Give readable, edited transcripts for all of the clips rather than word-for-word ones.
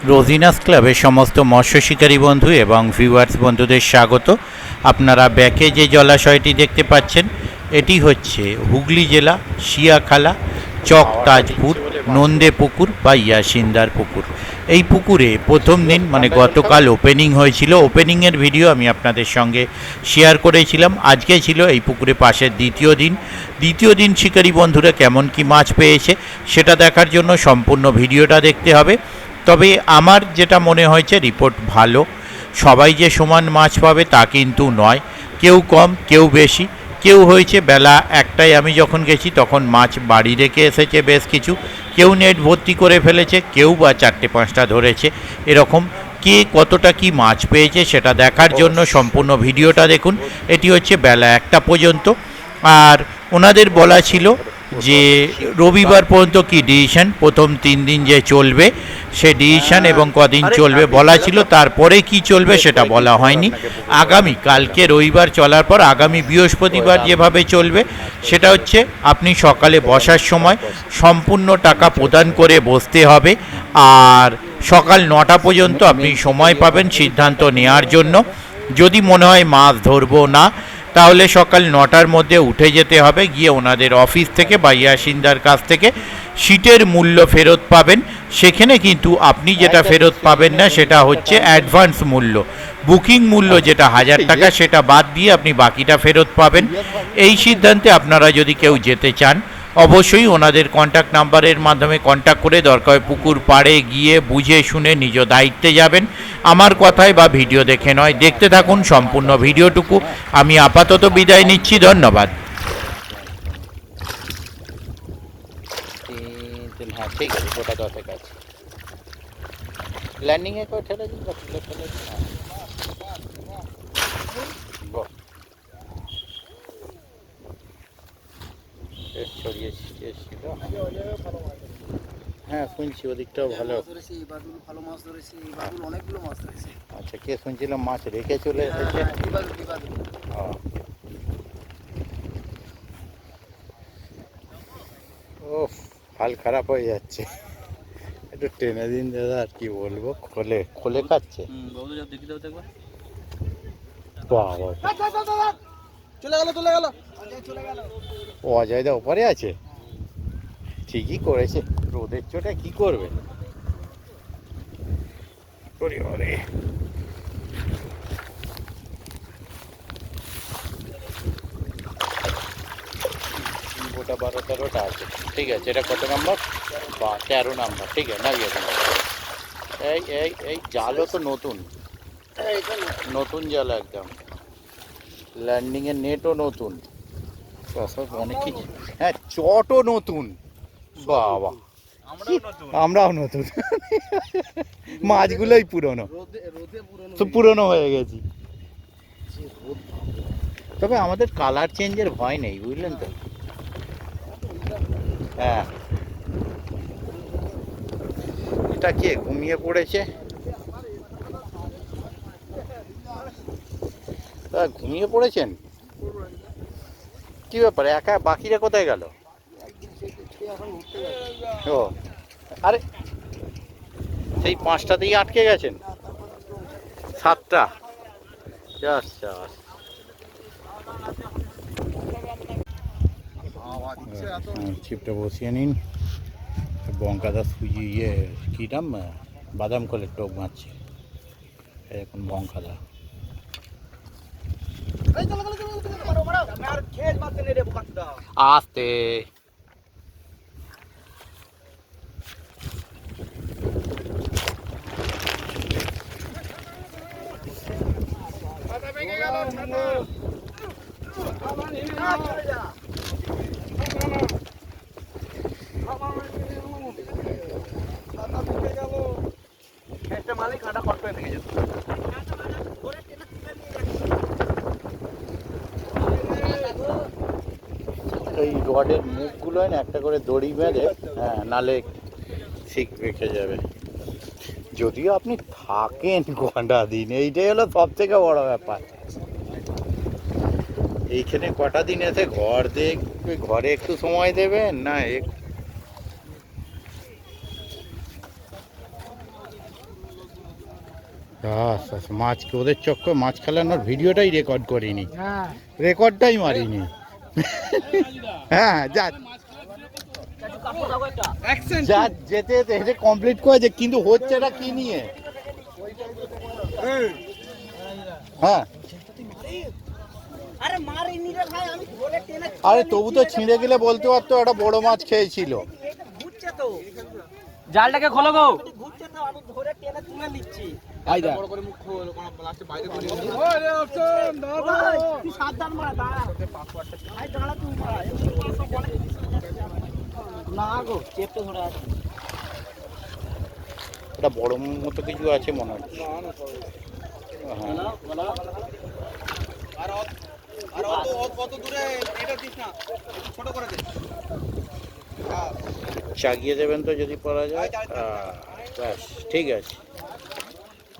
রোজিনাস ক্লাবের সমস্ত মৎস্য শিকারী বন্ধু এবং ভিউয়ার্স বন্ধুদের স্বাগত। আপনারা ব্যাকে যে জলাশয়টি দেখতে পাচ্ছেন এটি হচ্ছে হুগলি জেলা শিয়াখালা চক তাজপুর নন্দে পুকুর বা ইয়াসিনদার পুকুর। এই পুকুরে প্রথম দিন মানে গতকাল ওপেনিং হয়েছিল। ওপেনিংয়ের ভিডিও আমি আপনাদের সঙ্গে শেয়ার করেছিলাম। আজকে ছিল এই পুকুরে পাশের দ্বিতীয় দিন শিকারী বন্ধুরা কেমন কি মাছ পেয়েছে সেটা দেখার জন্য সম্পূর্ণ ভিডিওটা দেখতে হবে। তবে আমার যেটা মনে হয়েছে রিপোর্ট ভালো। সবাই যে সমান মাছ পাবে তা কিন্তু নয়, কেউ কম কেউ বেশি। কেউ হয়েছে বেলা একটায় আমি যখন গেছি তখন মাছ বাড়ি রেখে এসেছে বেশ কিছু, কেউ নেট ভর্তি করে ফেলেছে, কেউ বা 4-5টা ধরেছে। এরকম কে কতটা কি মাছ পেয়েছে সেটা দেখার জন্য সম্পূর্ণ ভিডিওটা দেখুন। এটি হচ্ছে বেলা 1টা পর্যন্ত। আর ওনাদের বলা ছিল যে রবিবার পর্যন্ত কি ডিসিশন, প্রথম 3 দিন যে চলবে সে ডিসিশন এবং কদিন চলবে বলা ছিল, তারপরে কি চলবে সেটা বলা হয়নি। আগামী কালকে রবিবার চলার পর আগামী বৃহস্পতিবার যেভাবে চলবে সেটা হচ্ছে আপনি সকালে বসার সময় সম্পূর্ণ টাকা প্রদান করে বসতে হবে। আর সকাল 9টা পর্যন্ত আপনি সময় পাবেন সিদ্ধান্ত নেওয়ার জন্য। যদি মনে হয় মাছ ধরবো না তাহলে সকাল 9টার মধ্যে উঠে যেতে হবে, গিয়ে ওনাদের অফিস থেকে বা ইয়াসিনদার কাছ থেকে সিটের মূল্য ফেরত পাবেন। সেখানে কিন্তু আপনি যেটা ফেরত পাবেন না সেটা হচ্ছে অ্যাডভান্স মূল্য, বুকিং মূল্য যেটা 1000 টাকা সেটা বাদ দিয়ে আপনি বাকিটা ফেরত পাবেন। এই সিদ্ধান্তে আপনারা যদি কেউ যেতে চান অবশ্যই ওনাদের কন্ট্যাক্ট নাম্বারের মাধ্যমে কন্ট্যাক্ট করে দরকার পুকুর পাড়ে গিয়ে বুঝে শুনে নিজ দায়িত্বে যাবেন। আমার কথায় বা ভিডিও দেখে নয়, দেখতে থাকুন সম্পূর্ণ ভিডিওটুকু। আমি আপাতত বিদায় নিচ্ছি, ধন্যবাদ। হ্যাঁ ঠিক আছে, গোটা 10 আছে ল্যান্ডিংয়ে করে ঠেলে দিন বা তুলে ফেলে দিন। ছড়িয়ে ছিটিয়ে ছিল। হ্যাঁ শুনছি ওদিকটাও ভালো ভালো মাছ ধরেছি, অনেকগুলো মাছ ধরেছি। আচ্ছা, কে শুনছিলাম মাছ রেখে চলে এসেছে। ও হাল খারাপ হয়ে যাচ্ছে, একটু টেনে দিন দাদা। আর কি বলবো, খোলে খোলে খাচ্ছে। অজয় দা ওপারে আছে, ঠিকই করেছে, রোদের চোটে কি করবে। গোটা 12-13টা আছে। ঠিক আছে, এটা কত নাম্বার? 13 নাম্বার। ঠিক আছে না, এই এই এই জালও তো নতুন নতুন জাল একদম, ল্যান্ডিংয়ের নেটও নতুন, অনেক কিছু। হ্যাঁ চটও নতুন। বাবা আমরাও নতুন, মাছগুলোই পুরনো, তো পুরনো হয়ে গেছি। তবে আমাদের কালার চেঞ্জের ভয় নেই, বুঝলেন তো। হ্যাঁ, এটা কে ঘুমিয়ে পড়েছে? ঘুমিয়ে পড়েছেন? কি ব্যাপার, একা? বাকিরা কোথায় গেল? ও আরে, সেই 5টাতেই আটকে গেছেন? 7টা? চিপটা বসিয়ে নিন। বঙ্কাদা সুজি কি নাম, বাদাম কলের টোপ মারছে এখন বঙ্কাদা। আস্তে মালিক কাঁটা কষ্ট হয়ে থেকে যেত। এই রডের মুখগুলো না একটা করে দড়ি বেঁধে, হ্যাঁ, নালে ঠিক রেখে যাবে। যদিও আপনি থাকেন কটা দিন, এইটাই হলো সব থেকে বড় ব্যাপার। এইখানে কটা দিন এসে ঘর দেখবে, ঘরে একটু সময় দেবেন না। মাছকে ওদের চক্কর মাছ খেলানোর ভিডিওটাই রেকর্ড করিনি, হ্যাঁ রেকর্ডটাই মারিনি। হ্যাঁ যা যা যেতে যেতে হেঁটে কমপ্লিট করেছে, কিন্তু হচ্ছেটা কি নিয়ে? হ্যাঁ আরে তবু তো ছিঁড়ে গেলে বলতে পারতো একটা বড় মাছ খেয়েছিল। জালটাকে খোলো গো। এটা বড় মতো কিছু আছে মনে হচ্ছে। চাগিয়ে দেবেন তো যদি পারা যায়। ব্যাস ঠিক আছে।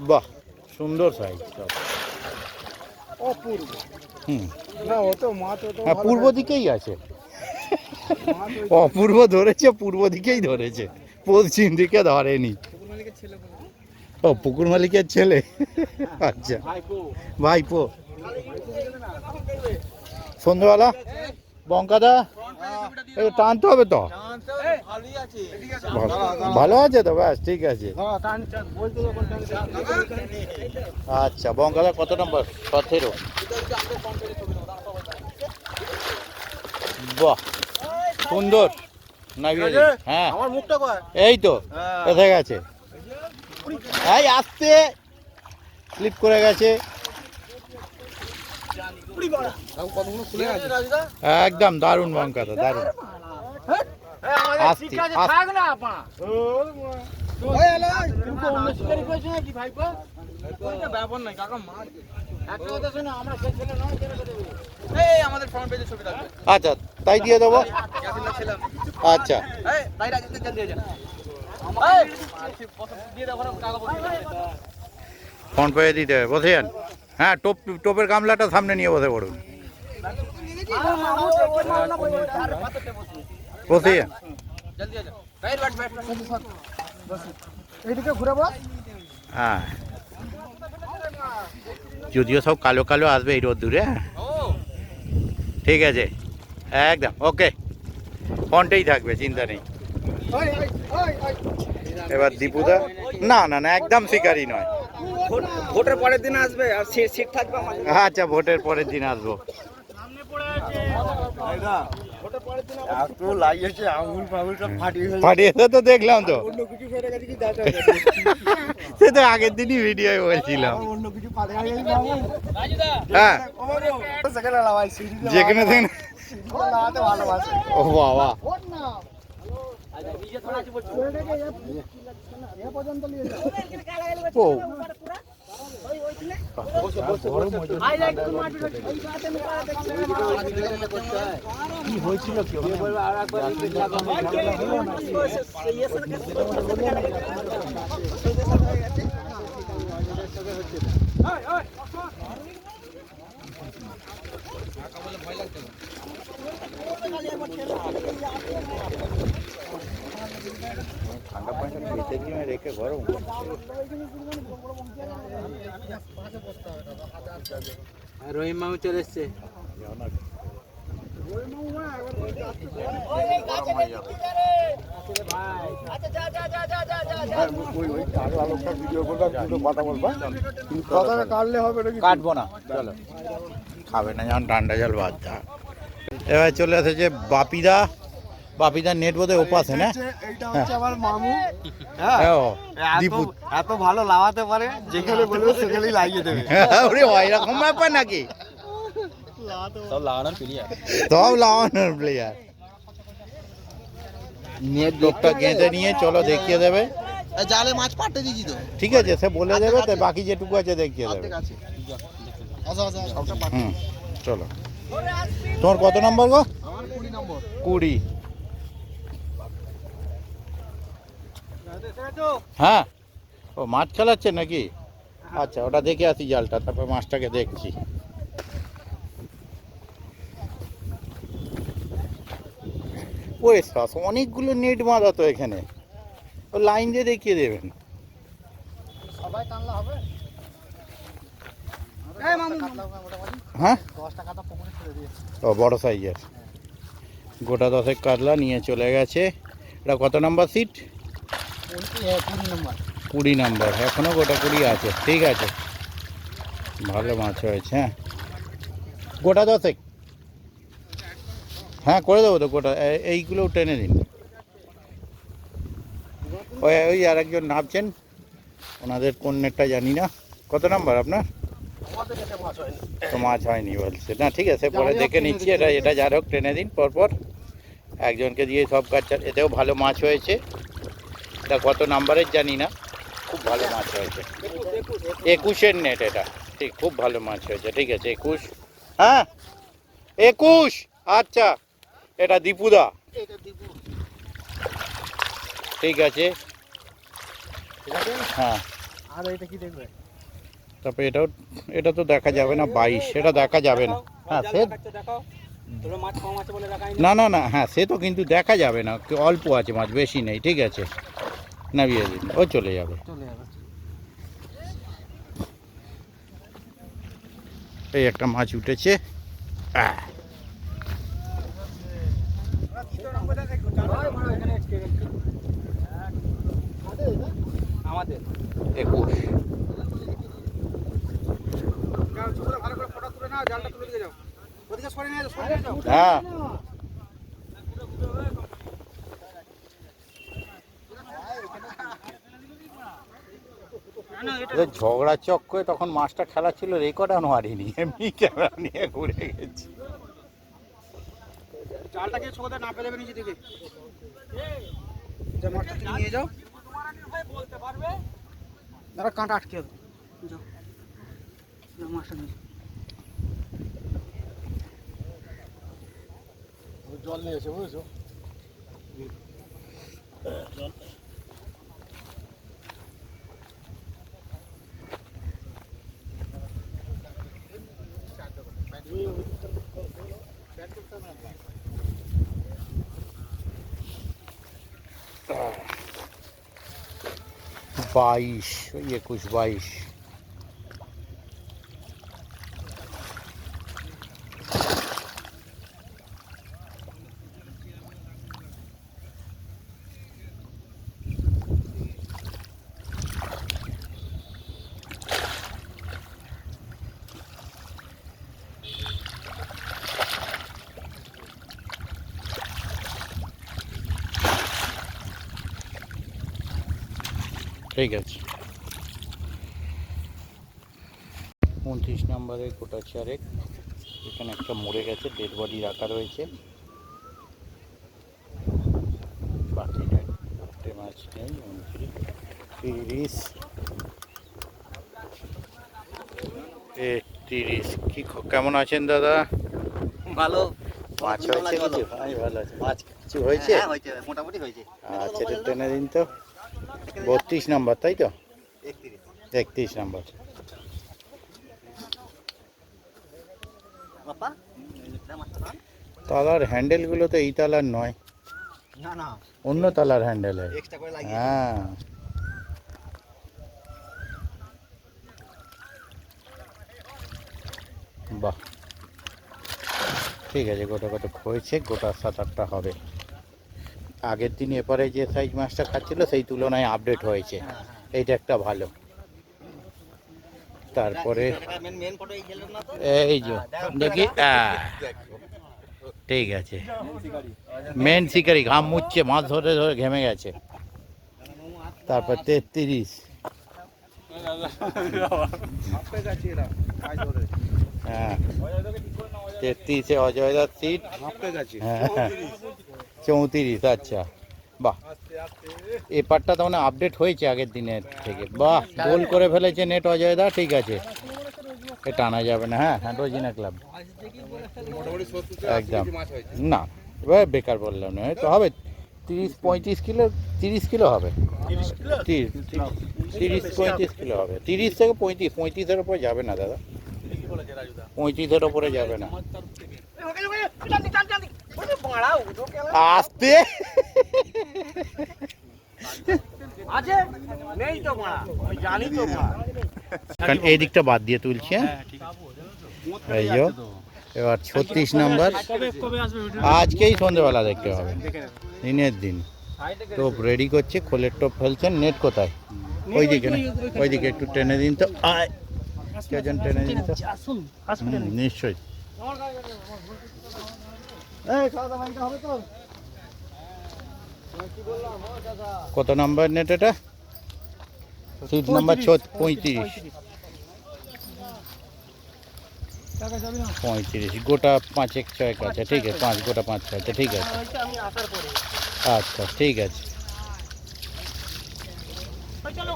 বাহ সুন্দর সাইজ সব। অপূর্ব। হুম না ও তো মাছ ও তো হ্যাঁ পূর্ব দিকেই আছে। অপূর্ব ধরেছে, পূর্ব দিকেই ধরেছে, পশ্চিম দিকে ধরেনি। ও পুকুর মালিকের ছেলে, আচ্ছা ভাইপো। সন্ধ্যেবেলা বঙ্কাদা একটু টানতে হবে তো, ভালো আছে তো, ব্যাস ঠিক আছে। আচ্ছা বঙ্কাদা কত নম্বর? 17। বাহ সুন্দর নামিয়ে দিন। হ্যাঁ আমার মুখটা কয় এই তো কোথায় গেছে? এই আসতে স্লিপ করে গেছে কতগুলো খুলে গেছে একদম। দারুণ বঙ্কাদা, দারুণ। আস্তে আস্তে থাক না আপা ওই এলা তুমি তো অন্য শিকারি কইছ নাকি ভাইপো? ওইটা ব্যাপার নাই কাকা, মার একটা কথা শুনো, আমরা সেই ছেলে নয় কেন দেব। এই আমাদের ফ্রন্ট পেজে ছবি থাকবে। আচ্ছা তাই দিয়ে দেবো। ক্যাসিনা ছিলাম। আচ্ছা এই তাই রাজতে চল দিয়ে যা। এই দিয়ে দাও ঘরে কাকা বসে। ফোন পেয়ে দিতে হবে, বসে যান। হ্যাঁ টোপের গামলাটা সামনে নিয়ে বসে পড়ুন, বসে যান। জলদি আ যা। রাইট ব্যাট ব্যাট বস এইদিকে ঘুরে বস। হ্যাঁ যদিও সব কালো কালো আসবে এই রোদ্দুরে। ঠিক আছে একদম ওকে, ফোনটাই থাকবে, চিন্তা নেই। এবার দীপুদা না না না একদম শিকারি নয়। ভোটের পরের দিন আসবে আর সিট থাকবে আমাদের। আচ্ছা ভোটের পরের দিন আসবো। ফাটিয়েছে তো দেখলাম তো, অন্য কিছু ফেলে গেছে কি দাদা? সে তো আগের দিনই ভিডিও বলছিলাম। অন্য কিছু পালে গেছে বাবু। হ্যাঁ সেখানে লাগাই সিটি যেখানে সেখানে লাগাতে ভালোবাসে। ও বাবা ও কি হয়েছিল কি ঠান্ডা পানিটা খেতে দিয়ে রেখে গরম রহিম মামু চলে এসছে। কাটবো না, চলো খাবে না যখন ঠান্ডা জল বাদ দা। এবার চলে এসেছে বাপিদা। বাপিদার নেট বোধহয় ওপাশে না? এইটা হচ্ছে আমার মামু। ও, দীপু এত ভালো লাগাতে পারে, যেখানে বলবে সেখানেই লাগিয়ে দেবে। ওরে এরকম ব্যাপার নাকি? সব লাগানোর প্লেয়ার। সব লাগানোর প্লেয়ার। নেট লোকটা গেঁথে নিয়ে চলো দেখিয়ে দেবে। জালে মাছ পাঠে দিয়েছি তো। ঠিক আছে সে বলে দেবে, তো বাকি যেটুকু আছে দেখিয়ে দেবে। হুম চলো। তোমার কত নম্বর গো? আমার 20 নম্বর। 20। হ্যাঁ ও মাছ খেলাচ্ছে নাকি? আচ্ছা ওটা দেখে আসি জালটা, তারপর মাছটাকে দেখছি। ওই শ্বাস অনেকগুলো নেট বাঁধা তো এখানে, ও লাইন দিয়ে দেখিয়ে দেবেন। সবাই টানলে হবে? হ্যাঁ ও বড় সাইজের গোটা 10 কাতলা নিয়ে চলে গেছে। এটা কত নম্বর সিট? 20 নম্বর, এখনো গোটা 20 আছে। ঠিক আছে, ভালো মাছ হয়েছে। হ্যাঁ গোটা 10, হ্যাঁ করে দেবো তো গোটা। এইগুলোও টেনে দিন। ওই আরেকজন নামছেন, ওনাদের কোনটা জানি না। কত নাম্বার আপনার? তো মাছ হয়নি বলছে না, ঠিক আছে পরে দেখে নিচ্ছি। এটা যার হোক টেনে দিন পরপর, একজনকে দিয়ে সব কাজ এতেও ভালো মাছ হয়েছে। এটা কত নাম্বারের জানি না, খুব ভালো মাছ হয়েছে। 21-এর নেট এটা, ঠিক খুব ভালো মাছ হয়েছে। ঠিক আছে 21, হ্যাঁ 21, আচ্ছা এটা দীপুদা। ঠিক আছে হ্যাঁ। আর এটা কি দেখবে? তারপরে এটা তো দেখা যাবে না, 22 এটা দেখা যাবে না। হ্যাঁ সে না না না, হ্যাঁ সে তো কিন্তু দেখা যাবে না, অল্প আছে মাছ, বেশি নেই। ঠিক আছে নামিয়ে দিন, ও চলে যাবে। এই একটা মাছ উঠেছে। আমাদের 21, ভালো করে ফটো তুলে নাও, জালটা তুলে দিয়ে যাও। ওদিকে সরে নিয়ে যাও। হ্যাঁ ঝগড়া চক্করে তখন মাছটা খেলা ছিল, রেকর্ড আর মারিনি, এমনি ক্যামেরা নিয়ে ঘুরে গেছি। জালটাকে ছোট না পেলে নিচে দিকে যা মাছটা তুমি নিয়ে যাও। দাঁড়া কাঁটা আটকে যাও, যাও মাছটা নিয়ে জল নিয়ে এসে বুঝেছো। বাইশ, ওই 21-22। ঠিক আছে 29 নম্বরের গোটা চারেক। এখানে একটা মরে গেছে, ডেড বডি রাখা রয়েছে। বাকি চারটে মাছ নেই। 29, 30, 31। কি কেমন আছেন দাদা? ভালো মাছ হয়েছে কিছু? আমি ভালো আছি। মাছ কিছু হয়েছে? হ্যাঁ হয়েছে, মোটামুটি হয়েছে। আচ্ছা এটা টেনে দিন তো। 32 নম্বর তাই তো? 31 31 নম্বর। বাবা তালার হ্যান্ডেলগুলো তো এই তালার নয়, না না অন্য তালার হ্যান্ডেল। এক্সট্রা করে লাগিয়ে হ্যাঁ বাহ ঠিক আছে, গোটা কত হয়েছে? গোটা 7-8টা হবে। আগের দিন এপারে যে সাইজ মাছটা খাচ্ছিল সেই তুলনায় আপডেট হয়েছে, এইটা একটা ভালো। তারপরে মেন ফটো এই গেল না তো। এই যে দেখি, ঠিক আছে মেন শিকারি ঘাম মুচ্ছে, মাছ ধরে ধরে ঘেমে গেছে। তারপর 33, হ্যাঁ 33-এ অজয়দার সিট। হ্যাঁ 34, আচ্ছা বাহ। এপারটা তো মানে আপডেট হয়েছে আগের দিনের থেকে। বাহ গোল করে ফেলেছে নেট অজয়দা। ঠিক আছে এ টানা যাবে না। হ্যাঁ হ্যাঁ রোজিনা ক্লাব একদম না, এবার বেকার বললাম না, তো হবে 30-35 কিলো, 30 কিলো হবে। 30-35 কিলো হবে। 30 থেকে 35, 35-এর ওপরে যাবে না দাদা, 35-এর ওপরে যাবে না। আসতে আছে নেই তো মারা, আমি জানি তো মারা। কারণ এই দিকটা বাদ দিয়ে তুলছি। হ্যাঁ এই যে এবার 36 নাম্বার আজকেই সন্ধ্যেবেলা দেখতে হবে, দিনের দিন। টোপ রেডি করছে, খোলের টোপ ফেলছেন। নেট কোথায়? ওইদিকে না, ওইদিকে একটু টেনে দিন তো। আয় কেজন টেনে দিন তো। নিশ্চয়ই। কত নাম্বার নেট এটা? Seat number 35। 35 গোটা 5-6 আছে, ঠিক আছে। 5 গোটা 5 আছে, ঠিক আছে। আচ্ছা ঠিক আছে। চলো